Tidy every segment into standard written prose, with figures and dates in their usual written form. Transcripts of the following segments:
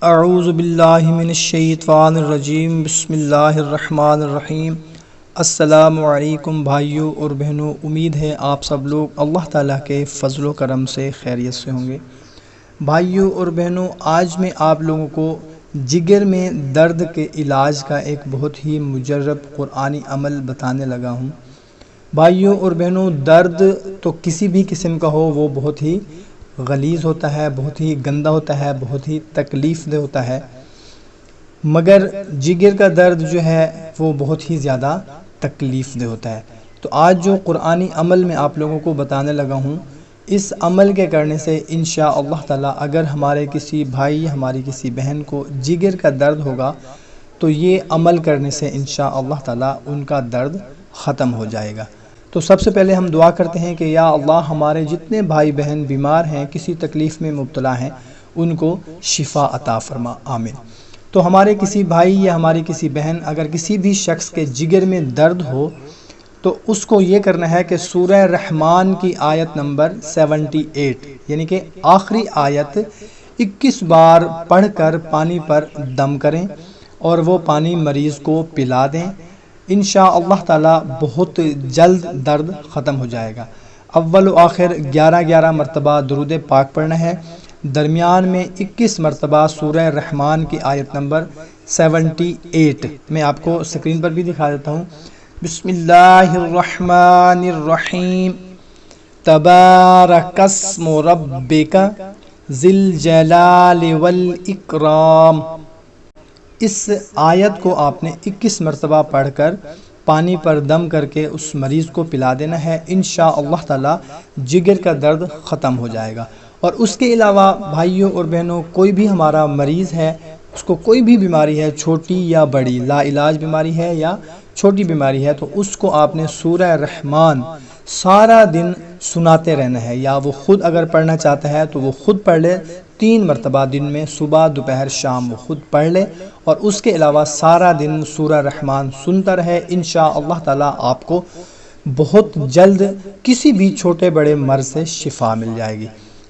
اعوذ باللہ من الشیطان الرجیم بسم اللہ الرحمن الرحیم۔ السلام علیکم بھائیوں اور بہنوں، امید ہے آپ سب لوگ اللہ تعالیٰ کے فضل و کرم سے خیریت سے ہوں گے۔ بھائیوں اور بہنوں، آج میں آپ لوگوں کو جگر میں درد کے علاج کا ایک بہت ہی مجرب قرآنی عمل بتانے لگا ہوں۔ بھائیوں اور بہنوں، درد تو کسی بھی قسم کا ہو وہ بہت ہی غلیظ ہوتا ہے، بہت ہی گندا ہوتا ہے، بہت ہی تکلیف دہ ہوتا ہے، مگر جگر کا درد جو ہے وہ بہت ہی زیادہ تکلیف دہ ہوتا ہے۔ تو آج جو قرآنی عمل میں آپ لوگوں کو بتانے لگا ہوں، اس عمل کے کرنے سے انشاء اللہ تعالیٰ اگر ہمارے کسی بھائی، ہماری کسی بہن کو جگر کا درد ہوگا تو یہ عمل کرنے سے انشاء اللہ تعالیٰ ان کا درد ختم ہو جائے گا۔ تو سب سے پہلے ہم دعا کرتے ہیں کہ یا اللہ، ہمارے جتنے بھائی بہن بیمار ہیں، کسی تکلیف میں مبتلا ہیں، ان کو شفا عطا فرما، آمین۔ تو ہمارے کسی بھائی یا ہماری کسی بہن اگر کسی بھی شخص کے جگر میں درد ہو تو اس کو یہ کرنا ہے کہ سورہ رحمان کی آیت نمبر 78 یعنی کہ آخری آیت 21 بار پڑھ کر پانی پر دم کریں اور وہ پانی مریض کو پلا دیں۔ انشاء اللہ تعالیٰ بہت جلد درد ختم ہو جائے گا۔ اول و آخر 11 مرتبہ درود پاک پڑھنا ہے، درمیان میں 21 مرتبہ سورہ رحمان کی آیت نمبر 78 میں آپ کو سکرین پر بھی دکھا دیتا ہوں۔ بسم اللہ الرحمن الرحیم، تبارک اسم ربک ذی الجلال والاکرام۔ اس آیت کو آپ نے 21 مرتبہ پڑھ کر پانی پر دم کر کے اس مریض کو پلا دینا ہے، انشاء اللہ تعالی جگر کا درد ختم ہو جائے گا۔ اور اس کے علاوہ بھائیوں اور بہنوں، کوئی بھی ہمارا مریض ہے، اس کو کوئی بھی بیماری ہے، چھوٹی یا بڑی، لا علاج بیماری ہے یا چھوٹی بیماری ہے، تو اس کو آپ نے سورہ رحمان سارا دن سناتے رہنا ہے، یا وہ خود اگر پڑھنا چاہتا ہے تو وہ خود پڑھ لے، 3 مرتبہ دن میں، صبح دوپہر شام وہ خود پڑھ لے، اور اس کے علاوہ سارا دن سورہ رحمان سنتا رہے۔ انشاء اللہ تعالیٰ آپ کو بہت جلد کسی بھی چھوٹے بڑے مرض سے شفا مل جائے گی۔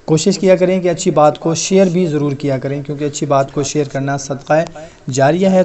کوشش کیا کریں کہ اچھی بات کو شیئر بھی ضرور کیا کریں، کیونکہ اچھی بات کو شیئر کرنا صدقہ جاریہ ہے۔